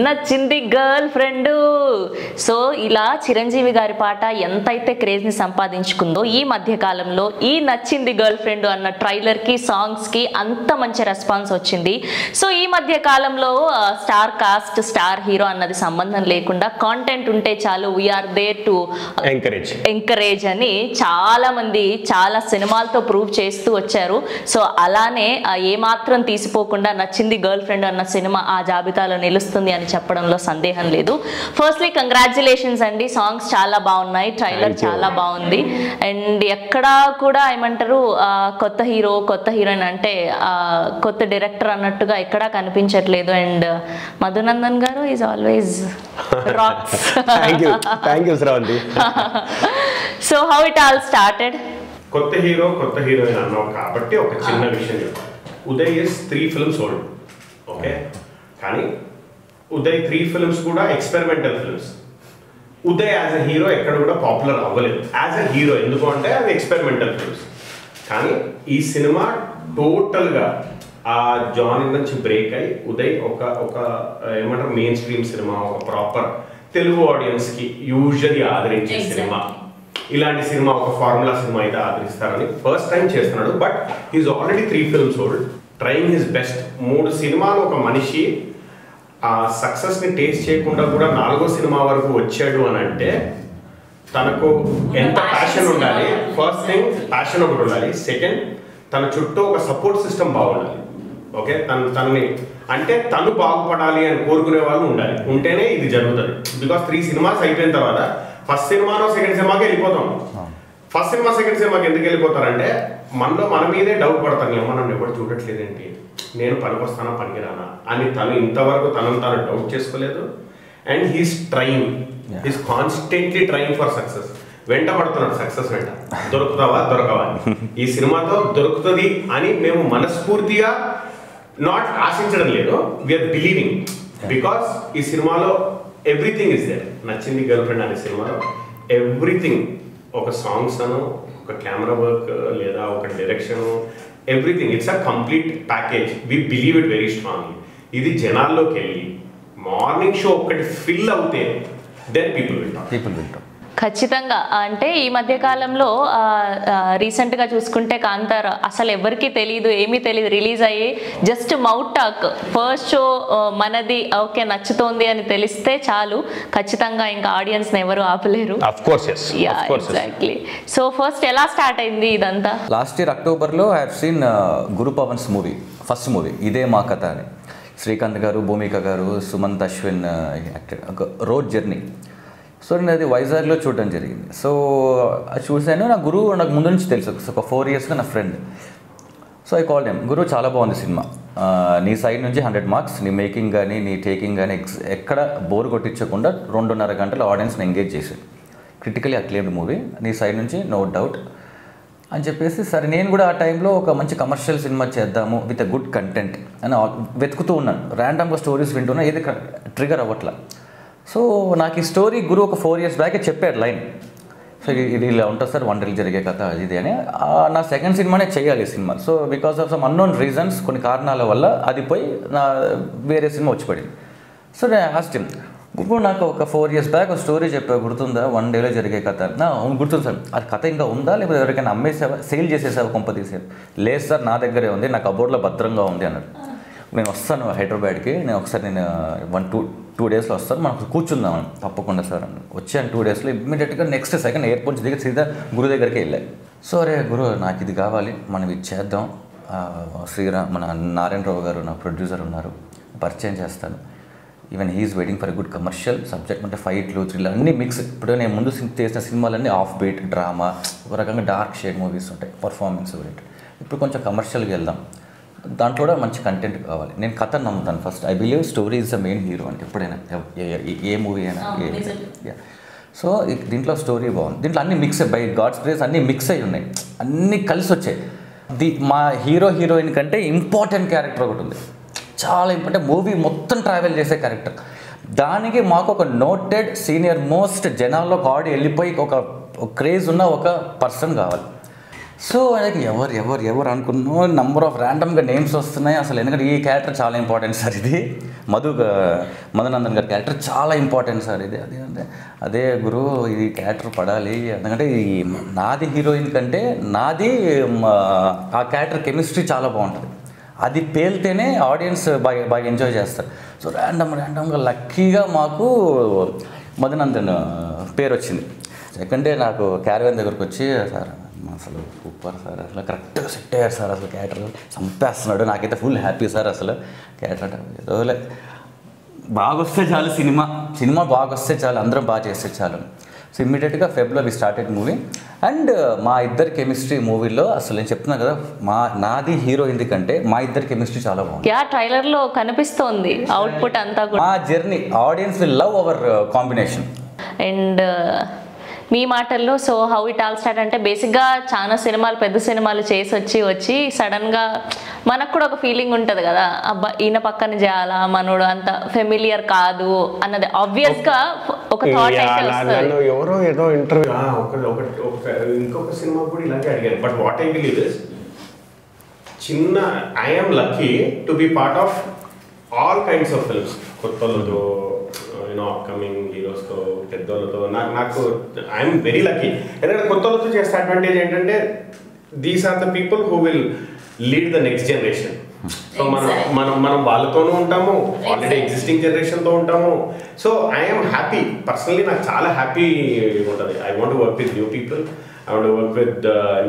నచ్చింది girl friend. So ఇలా చిరంజీవి గారి పాట ఎంతైతే క్రేజ్ని సంపాదించుకుందో ఈ మధ్య కాలంలో ఈ నచ్చింది గర్ల్ ఫ్రెండ్ అన్న ట్రైలర్కి సాంగ్స్కి అంత మంచి రెస్పాన్స్ వచ్చింది. సో ఈ మధ్య కాలంలో స్టార్ కాస్ట్ స్టార్ హీరో అన్నది సంబంధం లేకుండా కాంటెంట్ ఉంటే చాలు, వీఆర్ దేర్ టు ఎంకరేజ్ అని చాలా మంది చాలా సినిమాలతో ప్రూవ్ చేస్తూ వచ్చారు. సో అలానే ఏమాత్రం తీసిపోకుండా నచ్చింది గర్ల్ ఫ్రెండ్ అన్న సినిమా ఆ జాబితాలో నిలుస్తుంది అని చెప్పడంలో సందేహం లేదు. ఫస్ట్లీ కంగ్రాచులేషన్స్ అండి, సాంగ్స్ చాలా బాగున్నాయి, ట్రైలర్ చాలా బాగుంది. అండ్ ఎక్కడా కూడా ఏమంటారు కొత్త హీరో కొత్త హీరోయిన్ అంటే కొత్త డైరెక్టర్ అన్నట్టుగా ఎక్కడా కనిపించట్లేదు. అండ్ మధునందన్ గారు is always rocks. So how it all started? కొత్త హీరో కొత్త హీరోయిన్ అన్నావు కాబట్టి ఒక చిన్న విషయం చెప్పాలి. Uday is 3 films old, okay, కానీ ఉదయ్ 3 films కూడా experimental films. Uday as a hero ఎక్కడ కూడా పాపులర్ అవ్వలేదు యాజ్ అ హీరో, ఎందుకు అంటే అవి ఎక్స్పెరిమెంటల్ ఫిల్మ్స్. కానీ ఈ సినిమా టోటల్గా ఆ జానర్ నుంచి బ్రేక్ అయ్యి ఉదయ్ ఒక ఏమంటారు మెయిన్ స్ట్రీమ్ సినిమా, ఒక ప్రాపర్ తెలుగు ఆడియన్స్కి యూజువల్లీ ఆదరించే సినిమా. ఇలాంటి సినిమా ఒక ఫార్ములా సినిమా అయితే ఆదరిస్తారని ఫస్ట్ టైం చేస్తున్నాడు. But is already 3 films old, trying his best. 3 సినిమాలు ఒక మనిషి ఆ సక్సెస్ని టేస్ట్ చేయకుండా కూడా 4వ సినిమా వరకు వచ్చాడు అని అంటే తనకు ఎంత ప్యాషన్ ఉండాలి. ఫస్ట్ థింగ్ ప్యాషన్ ఒకటి ఉండాలి. సెకండ్, తన చుట్టూ ఒక సపోర్ట్ సిస్టమ్ బాగుండాలి. ఓకే, తనని అంటే తను బాగుపడాలి అని కోరుకునే వాళ్ళు ఉండాలి, ఉంటేనే ఇది జరుగుతుంది. బికాస్ 3 cinemas అయిపోయిన తర్వాత ఫస్ట్ సినిమానో సెకండ్ సినిమాకి వెళ్ళిపోతాం. ఫస్ట్ సినిమా సెకండ్ సినిమాకి ఎందుకు వెళ్ళిపోతారంటే మనలో మన మీదే డౌట్ పడతాను, ఏమో నన్ను ఎవరు చూడట్లేదేంటి, నేను పనికొస్తానా పనికిరానా అని తను ఇంతవరకు తనను తాను డౌట్ చేసుకోలేదు. And he's trying, he's constantly trying for success. వెంట పడుతున్నాడు సక్సెస్ వెంట, దొరుకుతావా దొరకవా. ఈ సినిమాతో దొరుకుతుంది అని మేము మనస్ఫూర్తిగా నాట్ ఆశించడం లేదు, వీఆర్ బిలీవింగ్. బికాస్ ఈ సినిమాలో ఎవ్రీథింగ్ ఇస్ దేర్. నచ్చింది గర్ల్ ఫ్రెండ్ అనే సినిమాలో ఎవ్రీథింగ్, ఒక సాంగ్స్ అను, ఒక కెమెరా వర్క్ లేదా ఒక direction, everything it's a complete package. We believe it very strongly. ఇది జనాల్లోకి వెళ్ళి మార్నింగ్ షో ఒకటి ఫిల్ అవుతే దెన్ పీపుల్ విల్ టాక్. ఖచ్చితంగా. అంటే ఈ మధ్య కాలంలో రీసెంట్గా చూసుకుంటే కాంతార అసలు ఎవరికి తెలియదు, ఏమీ తెలియదు, రిలీజ్ అయ్యి just mouth talk, first show మనది ఓకే నచ్చుతోంది అని తెలిస్తే చాలు, ఖచ్చితంగా ఇంకా ఆడియన్స్ని ఎవరు ఆపలేరు. ఎగ్జాక్ట్లీ. సో ఫస్ట్ ఎలా స్టార్ట్ అయింది ఇదంతా? లాస్ట్ ఇయర్ అక్టోబర్లో I have seen Guru Pavan's movie, first movie ఇదే మా కథ అని. శ్రీకాంత్ గారు, భూమిక గారు, సుమంత్ అశ్విన్ యాక్టెడ్ ఒక రోడ్ జర్నీ. సో నేను అది వైజాగ్లో చూడడం జరిగింది. సో అది చూశాను. నా గురువు నాకు ముందు నుంచి తెలుసు, ఒక 4 yearsగా నా friend. So I called him, గురువు చాలా బాగుంది సినిమా, నీ సైడ్ నుంచి 100 marks, నీ మేకింగ్ కానీ నీ టేకింగ్ కానీ ఎక్కడ బోర్ కొట్టించకుండా 2.5 గంటలు ఆడియన్స్ని ఎంగేజ్ చేశాడు. క్రిటికలీ అక్లెయిమ్డ్ మూవీ, నీ సైడ్ నుంచి నో డౌట్ అని చెప్పేసి, సరే నేను కూడా ఆ టైంలో ఒక మంచి కమర్షియల్ సినిమా చేద్దాము విత్ ఎ గుడ్ కంటెంట్ అని వెతుకుతూ ఉన్నాను. ర్యాండమ్గా స్టోరీస్ వింటున్నా, ఏది ట్రిగర్ అవ్వట్లా. సో నాకు ఈ స్టోరీ గురువు ఒక 4 years బ్యాకే చెప్పాడు లైన్. సో ఇది ఇలా ఉంటుంది సార్, 1 reel జరిగే కథ ఇది అని. నా సెకండ్ సినిమానే చేయాలి ఈ cinema. So because of some unknown reasons, కొన్ని కారణాల వల్ల అది పోయి నా వేరే సినిమా వచ్చి పడింది. సో నేను ఆస్క్డ్ హిమ్, గురువు నాకు ఒక 4 years బ్యాక్ ఒక స్టోరీ చెప్పావు, గుర్తుందా, 1 dayలో జరిగే కథ? అవును గుర్తుంది సార్. అది కథ ఇంకా ఉందా, లేకపోతే ఎవరికైనా అమ్మేసావా, సేల్ చేసేసావా, కొంప తీసేవా? లేదు సార్, నా దగ్గరే ఉంది, నా కబోర్డ్లో భద్రంగా ఉంది అన్నాడు. నేను వస్తాను హైదరాబాద్కి, నేను ఒకసారి నేను 1-2 daysలో వస్తాను, మనకు కూర్చుందామని. తప్పకుండా సార్ అని వచ్చాను. 2 daysలో ఇమ్మీడియట్గా నెక్స్ట్ సెకండ్ ఎయిర్పోర్ట్ నుంచి దిగి సీదా గురు దగ్గరికి వెళ్ళాను. సో అరే గురు, నాకు ఇది కావాలి, మనం ఇది చేద్దాం. మన నారాయణరావు గారు నా ప్రొడ్యూసర్ ఉన్నారు, పరిచయం చేస్తాను. Even he's waiting for a good commercial subject, అంటే ఫైట్లు థ్రిల్లర్ అన్నీ మిక్స్. ఇప్పుడు నేను ముందు చేసిన సినిమాలన్నీ ఆఫ్ బీట్ డ్రామా, ఒక రకంగా డార్క్ షేడ్ మూవీస్ ఉంటాయి, పర్ఫార్మెన్స్ ఓరియంటెడ్. ఇప్పుడు కొంచెం కమర్షియల్గా వెళ్దాం, దాంట్లో కూడా మంచి కంటెంట్ కావాలి. నేను కథ నమ్ముతాను first. I believe story is the main hero అంటే ఎప్పుడైనా ఏ మూవీ అయినా. సో దీంట్లో స్టోరీ బాగుంది, దీంట్లో అన్ని మిక్స్ బై గాడ్స్ గ్రేస్ అన్నీ మిక్స్ అయి ఉన్నాయి, అన్నీ కలిసి వచ్చాయి. మా హీరో హీరోయిన్ కంటే ఇంపార్టెంట్ క్యారెక్టర్ ఒకటి ఉంది, చాలా ఇంపార్టెంట్, మూవీ మొత్తం ట్రావెల్ చేసే క్యారెక్టర్. దానికి మాకు ఒక నోటెడ్ సీనియర్ మోస్ట్ జనాల్లో కాడి వెళ్ళిపోయి ఒక క్రేజ్ ఉన్న ఒక పర్సన్ కావాలి. సో ఆయనకి ఎవరు అనుకున్నో నంబర్ ఆఫ్ ర్యాండమ్గా నేమ్స్ వస్తున్నాయి అసలు. ఎందుకంటే ఈ క్యారెక్టర్ చాలా ఇంపార్టెంట్ సార్, ఇది మధునందన్ గారి క్యారెక్టర్ చాలా ఇంపార్టెంట్ సార్ ఇది. అదే గురు ఈ క్యారెక్టర్ పడాలి, ఎందుకంటే ఈ నాది హీరోయిన్ కంటే నాది ఆ క్యారెక్టర్ కెమిస్ట్రీ చాలా బాగుంటుంది. అది పేలితేనే ఆడియన్స్ బాగా ఎంజాయ్ చేస్తారు. సో ర్యాండమ్గా లక్కీగా మాకు మధునందన్ పేరు వచ్చింది. సెకండ్ డే నాకు క్యారవాన్ దగ్గరకు వచ్చి, సార్ అసలు సూపర్ సార్, అసలు కరెక్ట్గా సెట్ అయ్యారు సార్, అసలు క్యారెక్టర్ చంపేస్తున్నాడు, నాకైతే ఫుల్ హ్యాపీ సార్. అసలు క్యారెక్టర్ ఏదోలే బాగా వస్తే చాలు, సినిమా బాగా వస్తే చాలు, అందరం బాగా చేస్తే చాలు. సో ఇమ్మీడియట్గా ఫెబ్లో వి స్టార్టెడ్ మూవీ. అండ్ మా ఇద్దరి కెమిస్ట్రీ మూవీలో అసలు నేను చెప్తున్నాను కదా, నాది హీరోయిన్ కంటే మా ఇద్దరి కెమిస్ట్రీ చాలా బాగుంది. ట్రైలర్లో కనిపిస్తోంది అవుట్పుట్ అంతా కూడా. మా journey audience will love our combination. And మీ మాటల్లో so how it all start అంటే బేసిక్గా చాలా సినిమాలు పెద్ద సినిమాలు చేసి వచ్చి సడన్గా మనకు కూడా ఒక ఫీలింగ్ ఉంటుంది కదా, అబ్బా ఈయన పక్కన చేయాలా, మనోడు అంత ఫెమిలియర్ కాదు అన్నది ఆబ్వియస్గా ఒక థాట్ అయితే వస్తుంది. ఎవరో ఏదో ఇంటర్వ్యూ ఇంకొక సినిమా కూడా ఇలాగే అడిగారు. But what I believe is చిన్న I'm lucky to be part of all kinds of films. కొత్తలతో అప్కమింగ్ హీరోస్తో, పెద్దోళ్ళతో. నాకు ఐఎమ్ వెరీ లక్కీ. ఎందుకంటే కొత్తలతో చేసే అడ్వాంటేజ్ ఏంటంటే these are the people who will lead the next generation. సో మనం వాళ్ళతోనూ ఉంటాము, ఆల్రెడీ ఎగ్జిస్టింగ్ జనరేషన్తో ఉంటాము. సో ఐఎమ్ హ్యాపీ పర్సనలీ, నాకు చాలా హ్యాపీ ఉంటుంది. I want to work with new people, I want to work with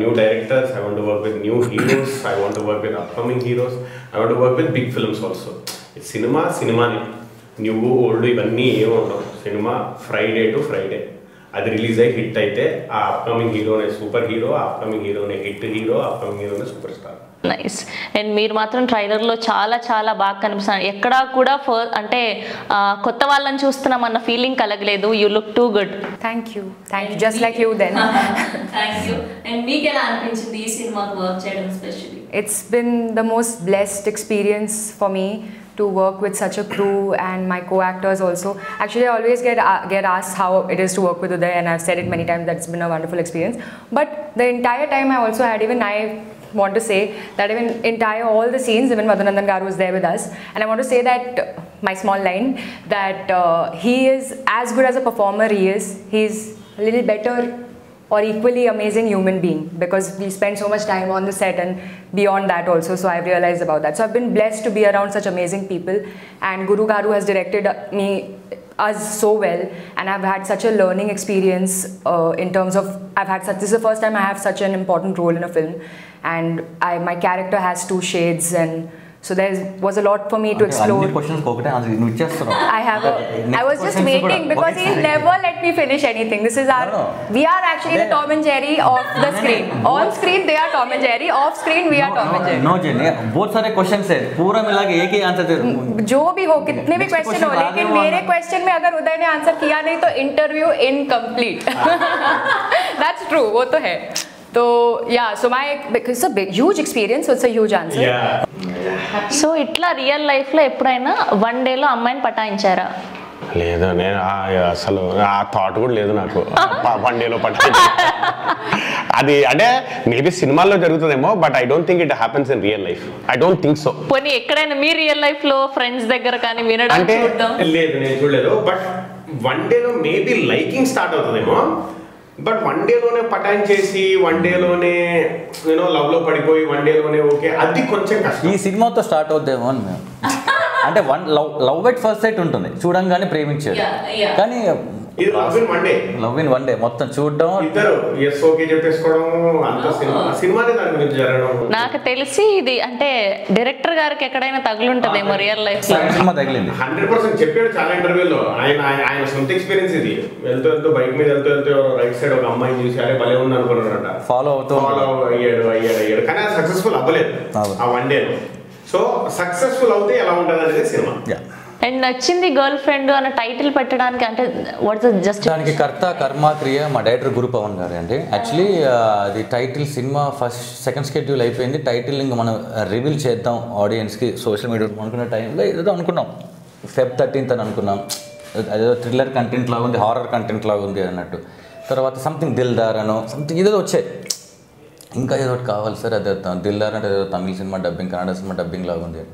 new directors, I want to work with new heroes, I want to work with upcoming heroes, I want to work with big films also. సినిమాని new old ఇవన్నీ ఏమి ఉండవు. సినిమా Friday to Friday అది release అయ్యి hit అయితే ఆ upcoming హీరోనే సూపర్ హీరో, ఆ అప్కమింగ్ హీరోనే హిట్ హీరో, అప్కమింగ్ హీరోనే సూపర్ స్టార్. నైస్. అండ్ మీరు మాత్రం ట్రైలర్లో చాలా బాగా కనిపిస్తున్నారు. ఎక్కడా కూడా అంటే కొత్త వాళ్ళని చూస్తున్నాం అన్న ఫీలింగ్ కలగలేదు. You look too good. Thank you just like you then. Thank you. And మీకు ఎలా అనిపించింది ఈ సినిమాకి వర్క్ చేయడం specially? It's been the most blessed experience for me to work with such a crew and my co-actors also. Actually, I always get asked how it is to work with Uday, and I've said it many times that it's been a wonderful experience. But the entire time I also had, even I want to say that even all the scenes, even Madhunandan Garu was there with us, and I want to say that my small line that he is as good as a performer. He's a little better or equally amazing human being, because we spend so much time on the set and beyond that also. So I've realized about that. So I've been blessed to be around such amazing people, and Guru Garu has directed us so well, and I've had such a learning experience in terms of this is the first time I have such an important role in a film, and my character has two shades, and so there was a lot for me to explore. I was just waiting because he never let me finish anything. This is we are actually the Tom and Jerry of the screen. On screen they are Tom and Jerry, off screen we are Tom and Jerry. No Jenny, बहुत सारे questions है, पूरा मिला के एक ही answer दे. जो भी हो, कितने भी क्वेश्चन हो, लेकिन मेरे क्वेश्चन में अगर उदय ने आंसर किया नहीं तो इंटरव्यू इनकम्प्लीट. That's true, वो तो है. So yeah, so it's a big huge experience, so it's a huge answer. So ఇట్లా రియల్ లైఫ్లో ఎప్పుడైనా వన్ డేలో అమ్మాయిని పటాయించారా? లేదు, నేను అసలు ఆ థాట్ కూడా లేదు నాకు వన్ డేలో పటాయించ. అది అంటే మేబీ సినిమాల్లో జరుగుతుందేమో, but I don't think it happens in real life. I don't think so. పోనీ ఎక్కడైనా మీ రియల్ లైఫ్ లో ఫ్రెండ్స్ దగ్గర కానీ వినడం అంటే లేదు, నేను చూడలేదు. బట్ వన్ డేలో మేబీ లైకింగ్ స్టార్ట్ అవుతుందేమో, బట్ వన్ డేలోనే పటాన్ చేసి వన్ డేలోనే లవ్ లో పడిపోయి వన్ డేలోనే ఓకే, అది కొంచెం కష్టం. ఈ సినిమాతో స్టార్ట్ అవుద్దేమో అని మేము అంటే లవ్ ఎట్ ఫస్ట్ సైట్ ఉంటుంది, చూడంగానే ప్రేమించారు. కానీ ఇది లవ్ ఇన్ వన్ డే మొత్తం చూడడం, ఇద్దరు ఎస్ ఓకే చెప్పేసుకోవడం, అంత సినిమానే దాని గురించి జరగడం. నాకు తెలిసి ఇది అంటే డైరెక్టర్ గారికి ఎక్కడైనా తగులుంటదేమో రియల్ లైఫ్ లో. సినిమా తగిలింది 100% చెప్పాడు చాలా ఇంటర్వ్యూలో. ఆయన సొంత ఎక్స్పీరియన్స్ ఇది. వెళ్తూ బైక్ మీద వెళ్తూ రైట్ సైడ్ ఒక అమ్మాయిని చూసి అరే భలే ఉంది అనుకున్నాడంట. ఫాలో అయ్యాడు కానీ అది సక్సెస్ఫుల్ అవ్వలేదు ఆ వన్ డేలో. సో సక్సెస్ఫుల్ అవుతే ఎలా ఉంటుంది అనేది సినిమా. అండ్ నచ్చింది గర్ల్ ఫ్రెండ్ అన్న టైటిల్ పెట్టడానికి అంటే వాట్స్ జస్ట్ దానికి కర్త కర్మ క్రియ మా డైరెక్టర్ గురు పవన్ గారు అండి. యాక్చువల్లీ అది టైటిల్ సినిమా సెకండ్ షెడ్యూల్ అయిపోయింది. టైటిల్ ఇంకా మనం రివీల్ చేద్దాం ఆడియన్స్కి సోషల్ మీడియాలో అనుకున్న టైంలో ఏదో అనుకున్నాం Feb 13th అని అనుకున్నాం. అదేదో థ్రిల్లర్ కంటెంట్ లాగా ఉంది, హారర్ కంటెంట్ లాగా ఉంది అన్నట్టు. తర్వాత సంథింగ్ దిల్దార్ అనో సంథింగ్ ఏదో వచ్చాయి. ఇంకా ఏదో ఒకటి కావాలి సార్, అదే దిల్లార్ అంటే ఏదో తమిళ సినిమా డబ్బింగ్, కన్నడ సినిమా డబ్బింగ్ లాగా ఉంది.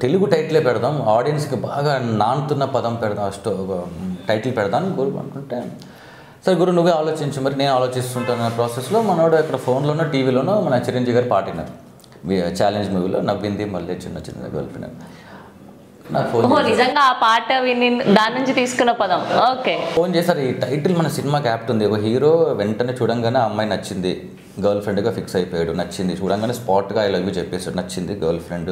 తెలుగు టైటిలే పెడదాం, ఆడియన్స్కి బాగా నానుతున్న పదం పెడదాం, టైటిల్ పెడదాం గురు అనుకుంటే, సరే గురు నువ్వే ఆలోచించు, మరి నేను ఆలోచిస్తుంటాను ప్రాసెస్లో మనోడు ఇక్కడ ఫోన్లోనో టీవీలోనో మన చిరంజీవి గారు పాటినారు ఛాలెంజ్ మూవీలో నవ్వింది మళ్ళీ చిన్న చిన్న గల్పినారు. నాకు ఫోన్ నిజంగా ఆ పాట విని దాని నుంచి తీసుకున్న పదం. ఓకే, ఫోన్ చేశారు, ఈ టైటిల్ మన సినిమాకి యాప్ట్ ఉంది, ఒక హీరో వెంటనే చూడంగానే అమ్మాయి నచ్చింది, గర్ల్ ఫ్రెండ్గా ఫిక్స్ అయిపోయాడు, నచ్చింది చూడంగానే స్పాట్గా ఐ లవ్ యూ చెప్పేసాడు, నచ్చింది గర్ల్ ఫ్రెండ్,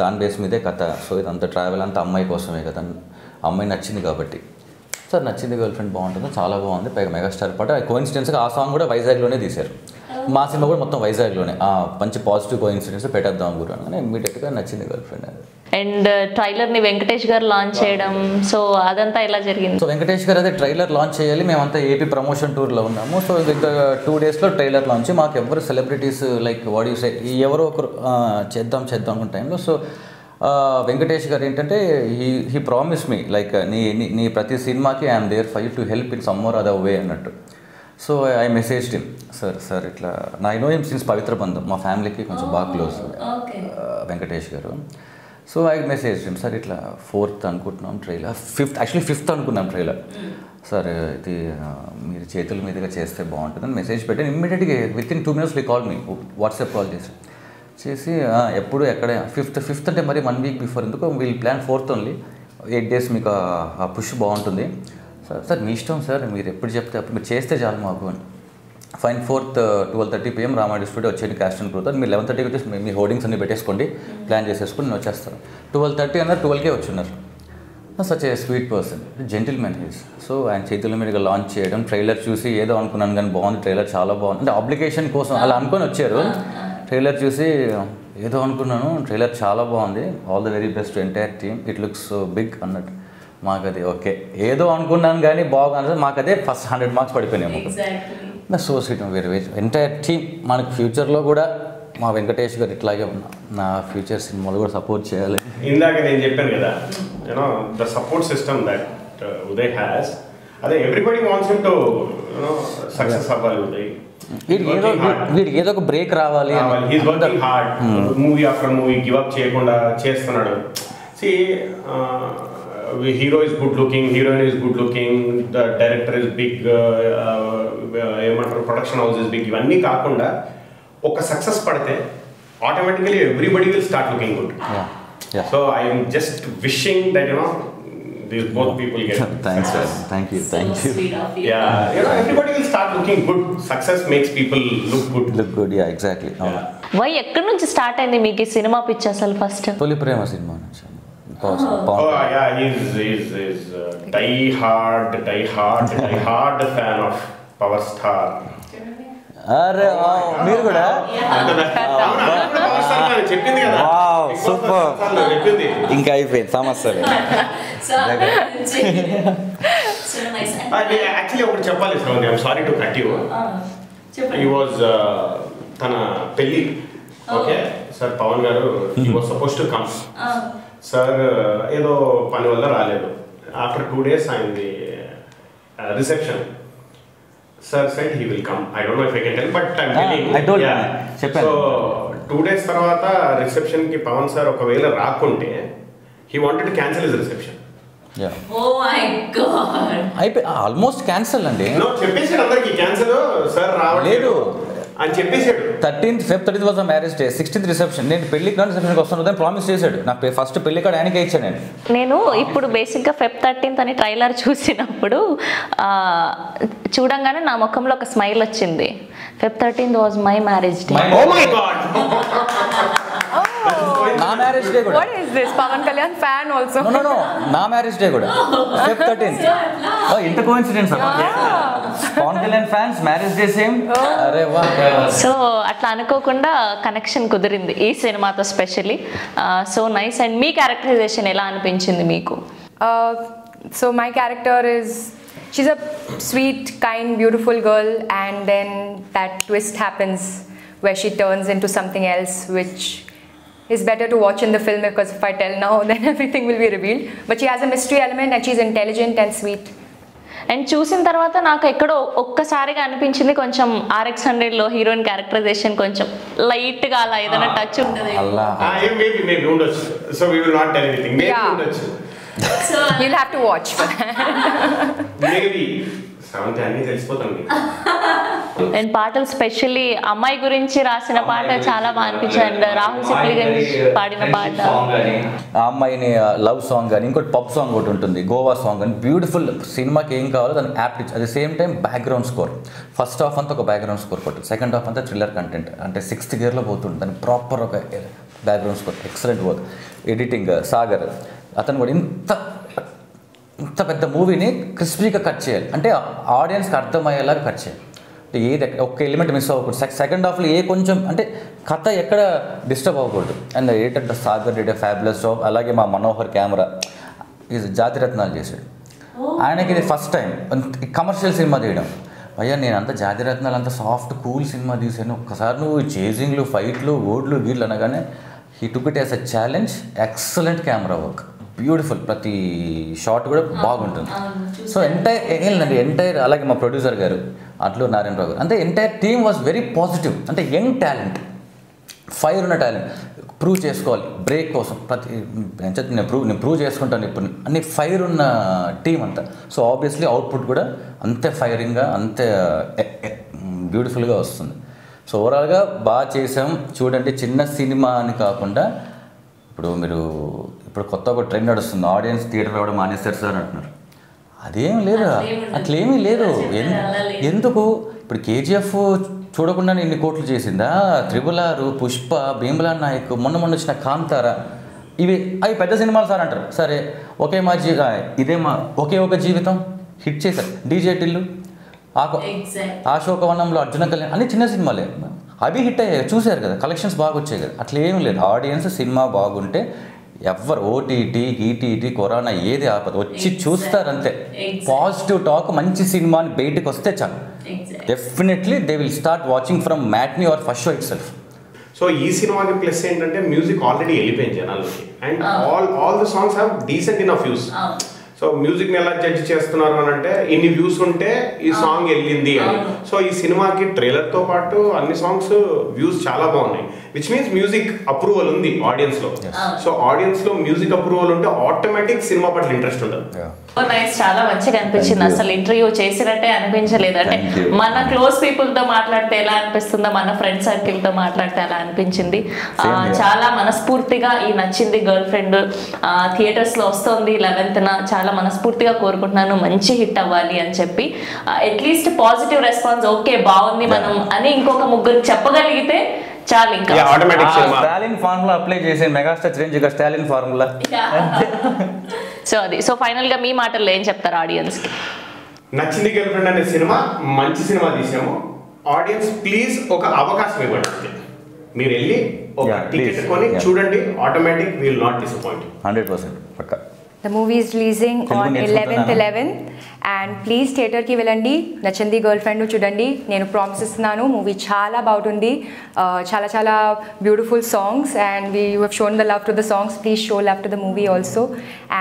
దాని బేస్ మీదే కథ. సో ఇదంతా ట్రావెల్ అంతా అమ్మాయి కోసమే కదా, అమ్మాయి నచ్చింది కాబట్టి సార్ నచ్చింది గర్ల్ ఫ్రెండ్ బాగుంటుంది, చాలా బాగుంది, పైగా మెగాస్టార్ పాట. కోఇన్సిడెన్స్గా ఆ సాంగ్ కూడా వైజాగ్లోనే తీశారు, మా సినిమా కూడా మొత్తం వైజాగ్లోనే. మంచి పాజిటివ్ కోఇన్సిడెన్స్ పెట్టేద్దాం గురు అని ఇమ్మీడియట్గా నచ్చింది గర్ల్ ఫ్రెండ్ అది. అండ్ ట్రైలర్ని వెంకటేష్ గారు లాంచ్ చేయడం, సో అదంతా ఎలా జరిగింది? సో వెంకటేష్ గారు అదే ట్రైలర్ లాంచ్ చేయాలి, మేమంతా ఏపీ ప్రమోషన్ టూర్లో ఉన్నాము. సో ఇంకా 2 daysలో ట్రైలర్ లాంచ్. మాకు ఎవరు celebrities like what you say ఎవరో ఒకరు చేద్దాం అనుకున్న టైంలో, సో వెంకటేష్ గారు ఏంటంటే హీ ప్రామిస్ మీ లైక్ నీ ప్రతి సినిమాకి I'm there for you to help in some more other way అన్నట్టు. So I messaged him, sir ఇట్లా I know him since Pavitra Bandham, మా ఫ్యామిలీకి కొంచెం బాగా close Venkatesh garu. So I message him, sir ఇట్లా 4th అనుకుంటున్నాం ట్రైలర్, 5th అనుకున్నాం ట్రైలర్, సార్ ఇది మీరు చేతుల మీదుగా చేస్తే బాగుంటుందని మెసేజ్ పెట్టాను. ఇమ్మీడియట్గా within 2 minutes call me, WhatsApp call చేసి ఎప్పుడు ఎక్కడ 5th అంటే మరి 1 week బిఫోర్ ఎందుకు, wheel plan 4th only, 8 days మీకు ఆ పుష్ బాగుంటుంది సార్ మీ ఇష్టం సార్, మీరు ఎప్పుడు చెప్తే అప్పుడు మీరు చేస్తే చాలు మాకు అని. ఫైన్ 4th 12:30 PM రామాడి స్టూడియో వచ్చేది క్యాస్ట్ అండ్ క్రూతో, మీరు 11:30 వచ్చేసి మీ హోర్డింగ్స్ అన్ని పెట్టేసుకోండి, ప్లాన్ చేసేసుకుని నేను వచ్చేస్తాను. 12:30 అన్నారు, 12కే వచ్చున్నారు. Such a sweet person, gentleman he's. So ఆయన చేతుల మీదుగా లాంచ్ చేయడం, ట్రైలర్ చూసి ఏదో అనుకున్నాను కానీ బాగుంది ట్రైలర్, చాలా బాగుంది అంటే అప్లికేషన్ కోసం అలా అనుకొని వచ్చారు. ట్రైలర్ చూసి ఏదో అనుకున్నాను, ట్రైలర్ చాలా బాగుంది, all the very best entire team, it looks so big అన్నట్టు. మాకు అది ఓకే, ఏదో అనుకున్నాను కానీ బాగా మాకు అదే ఫస్ట్ 100 marks పడిపోయినాయి. So sweet very entire team. మనకు ఫ్యూచర్లో కూడా మా వెంకటేష్ గారు ఇట్లాగే ఉన్నా, నా ఫ్యూచర్ సినిమాలు కూడా సపోర్ట్ చేయాలి. ఇందాక నేను చెప్పాను కదా, you know the support system that Uday has, అదే everybody wants him to you know success అవ్వాలి ఉదయ్. వీడికి ఏదో ఒక బ్రేక్ రావాలి, he's working hard, movie after movie give up చేయకుండా చేస్తున్నాడు. See hero is good looking, heroine is good looking, the director is big, ఏమంటారు production house is big, ఇవన్నీ కాకుండా ఒక సక్సెస్ పడితే automatically everybody will start looking good. So I'm just wishing that you know these both people get thanks sir, thank you yeah, you know everybody will start looking good. Success makes people look good, yeah exactly. Why ఎక్కడి నుంచి start అయింది మీకు ఈ cinema pitch అసలు? First తొలి ప్రేమ cinema నుంచి. yeah, he's die hard fan of Power Star. అరే మీరు కూడా చెప్పింది కదా, సూపర్, ఇంకా అయిపోయింది సమస్య. యాక్చువల్లీ ఒకటి చెప్పాలి Sravani, I'm sorry to cut you. He was తన పెళ్ళి, ఓకే సార్ పవన్ గారు he was suppose to come, sir ఏదో పని వల్ల రాలేదు. ఆఫ్టర్ 2 days అయింది reception. Sir said he will come. I don't know if I can tell, but I'm telling. I told you. So 2 days తర్వాత reception కి Pawan sir ఒకవేళ రాకుంటే he wanted to cancel his reception. Yeah. Oh my God. అయిపోయి almost cancel అండి. No, చెప్పేసాడు అందరికి cancel sir రావట్లేదు అని చెప్పేసాడు. 13th February was marriage day, 16th reception. నేను పెళ్లికి రిసెప్షన్కి వస్తున్నదని ప్రామిస్ చేశాడు. నాకు ఫస్ట్ పెళ్లి కార్డు ఆయనకే ఇచ్చాను నేను. ఇప్పుడు బేసిక్గా Feb 13th అని ట్రైలర్ చూసినప్పుడు చూడంగానే నా ముఖంలో ఒక స్మైల్ వచ్చింది. Feb 13th was my marriage day. Oh my God. నా మ్యారేజ్ డే కూడా. What is this? Pawan Kalyan fan also? No. నా మ్యారేజ్ డే కూడా Feb 13th. ఇంత కోఇన్సిడెన్స్ అమ్మా. Pawan Kalyan fans marriage day same. అరే వా. సో అట్లా అనుకోకుండా కనెక్షన్ కుదిరింది ఈ సినిమాతో స్పెషల్లీ. So nice. అండ్ మీ క్యారెక్టరైజేషన్ ఎలా అనిపించింది మీకు? So my character is, she's a sweet, kind, beautiful girl, and then that twist happens where she turns into something else, which is better to watch in the film, because if I tell now then everything will be revealed. But she has a mystery element and she's intelligent and sweet. And చూసిన తర్వాత నాకు ఎక్కడో ఒక్కసారిగా అనిపించింది కొంచెం RX100లో heroine characterization కొంచెం light గా అలా ఏదైనా టచ్ ఉంటుంది. అల్లా మేబీ ఉండొచ్చు. So we will not tell anything. Maybe ఉండొచ్చు. So You'll have to watch for that. Maybe seventh అన్ని తెలిసిపోతుంది. అండ్ పాటలు స్పెషల్లీ అమ్మాయి గురించి రాసిన పాట చాలా బాగా అనిపించింది. అండ్ రాహుల్ సిప్లి గురించి పాడిన పాట, ఆ అమ్మాయిని లవ్ సాంగ్ కానీ ఇంకోటి పబ్ సాంగ్ ఒకటి ఉంటుంది, గోవా సాంగ్ అని బ్యూటిఫుల్. సినిమాకి ఏం కావాలో దాన్ని apt at the same time background score. First half అంతా ఒక బ్యాక్గ్రౌండ్ స్కోర్ కొట్టు, సెకండ్ హాఫ్ అంతా థ్రిల్లర్ కంటెంట్, అంటే 6th గేర్లో పోతుంది. దానికి ప్రాపర్ ఒక background score, excellent work. Editing Sagar అతను కూడా ఇంత పెద్ద మూవీని క్రిస్పీగా కట్ చేయాలి, అంటే ఆడియన్స్కి అర్థమయ్యేలాగా కట్ చేయాలి. ఏది ఒక్క ఎలిమెంట్ మిస్ అవ్వకూడదు. సెకండ్ హాఫ్లో కొంచెం అంటే కథ ఎక్కడ డిస్టర్బ్ అవ్వకూడదు. అండ్ ఏంటంటే సాగర్ డిడ్ ఫ్యాబులస్ జాబ్. అలాగే మా మనోహర్ కెమెరా ఇది జాతిరత్నాలు చేశాడు. ఆయనకి ఇది ఫస్ట్ టైం కమర్షియల్ సినిమా తీయడం. అయ్యా నేను అంత జాతిరత్నాలు అంత సాఫ్ట్ కూల్ సినిమా తీసాను, ఒక్కసారి నువ్వు చేజింగ్లు ఫైట్లు ఓడ్లు గీళ్ళు అనగానే he took it as a challenge. Excellent camera work, beautiful. ప్రతి షాట్ కూడా బాగుంటుంది. సో ఎంటైర్ అలాగే మా ప్రొడ్యూసర్ గారు అట్లూరు నారాయణరావు గారు, అంటే entire team was very positive. అంటే యంగ్ టాలెంట్, ఫైర్ ఉన్న టాలెంట్, ప్రూవ్ చేసుకోవాలి బ్రేక్ కోసం. నేను ప్రూవ్ చేసుకుంటాను ఇప్పుడు అన్ని ఫైర్ ఉన్న టీం అంతా. సో ఆబ్వియస్లీ అవుట్పుట్ కూడా అంతే ఫైరింగ్గా అంతే బ్యూటిఫుల్గా వస్తుంది. సో ఓవరాల్గా బాగా చేసాం. చూడండి, చిన్న సినిమా అని కాకుండా ఇప్పుడు కొత్త ఒక ట్రెండ్ నడుస్తుంది, ఆడియన్స్ థియేటర్ రావడం మానేస్తారు సార్ అంటున్నారు. అదేం లేదు, అట్లేమీ లేదు. ఎందుకు ఇప్పుడు KGF చూడకుండా ఇన్ని కోట్లు చేసిందా? RRR, పుష్ప, భీమ్లా నాయక్, మొన్న వచ్చిన కాంతారా, అవి పెద్ద సినిమాలు సార్ అంటారు. సరే ఒకే ఒక జీవితం హిట్ చేశారు. డీజే టిల్లు, అశోకవనంలో అర్జున కళ్యాణ్ అన్ని చిన్న సినిమాలే, అవి హిట్ అయ్యాయి. చూశారు కదా, కలెక్షన్స్ బాగా వచ్చాయి కదా. అట్లా ఏమీ లేదు. ఆడియన్స్ సినిమా బాగుంటే ఎవరు ఓటీటీ ఈటీటీ కరోనా ఏది ఆపదు, వచ్చి చూస్తారంతే. పాజిటివ్ టాక్, మంచి సినిమా అని బయటకు వస్తే చాలు, definitely they will start watching from matinee or first show it self so సినిమాకి ప్లస్ ఏంటంటే మ్యూజిక్ ఆల్రెడీ వెళ్ళిపోయింది జనాలకి. And all the songs have decent enough views. So మ్యూజిక్ని ఎలా జడ్జ్ చేస్తున్నారు అని అంటే ఇన్ని వ్యూస్ ఉంటే ఈ సాంగ్ వెళ్ళింది అని. సో ఈ సినిమాకి ట్రైలర్తో పాటు అన్ని సాంగ్స్ వ్యూస్ చాలా బాగున్నాయి, విచ్ మీన్స్ మ్యూజిక్ అప్రూవల్ ఉంది ఆడియన్స్లో. సో ఆడియన్స్లో మ్యూజిక్ అప్రూవల్ ఉంటే ఆటోమేటిక్ సినిమా పట్ల ఇంట్రెస్ట్ ఉండదు. నైస్, చాలా మంచిగా అనిపించింది. అసలు ఇంటర్వ్యూ చేసినట్టే అనిపించలేదు. అంటే మన క్లోజ్ పీపుల్తో మాట్లాడితే ఎలా అనిపిస్తుందో, మన ఫ్రెండ్ సర్కిల్తో మాట్లాడితే ఎలా అనిపించింది. చాలా మనస్ఫూర్తిగా ఈ నచ్చింది గర్ల్ ఫ్రెండ్ థియేటర్స్లో వస్తుంది 11th. చాలా మనస్ఫూర్తిగా కోరుకుంటున్నాను మంచి హిట్ అవ్వాలి అని చెప్పి. అట్లీస్ట్ పాజిటివ్ రెస్పాన్స్, ఓకే బాగుంది మనం అని ఇంకొక ముగ్గురికి చెప్పగలిగితే చాలు. ఇంకా స్టాలిన్ ఫార్ములా అప్లై చేసే మెగాస్టార్ చిరంజీవి గారు స్టాలిన్ ఫార్ములా. సో ఫైనల్ గా మీ మాటల్లో ఏం చెప్తారు ఆడియన్స్ కి? నచ్చింది గర్ల్ ఫ్రెండ్ అనే సినిమా మంచి సినిమా తీసాము. ఆడియన్స్ ప్లీజ్ ఒక అవకాశం ఇవ్వండి. మీరు వెళ్ళి ఒక టికెట్ కొని చూడండి, ఆటోమేటిక్ విల్ నాట్ డిసప్పాయింట్. 100% పక్కా. The movie is releasing on 11th and please theater ki velandi, Nachindi Girlfriend nu chudandi. Nenu promise istunanu, movie chala bautundi, chala beautiful songs, and you have shown the love to the songs. Please show love to the movie also,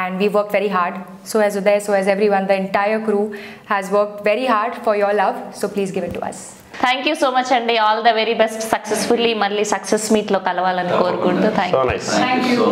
and we worked very hard. So as Uday, so as everyone, the entire crew has worked very hard for your love, so please give it to us. Thank you so much అండి. All the very best. Successfully మళ్ళీ success meet లో కలవాలని కోరుకుంటూ thank you.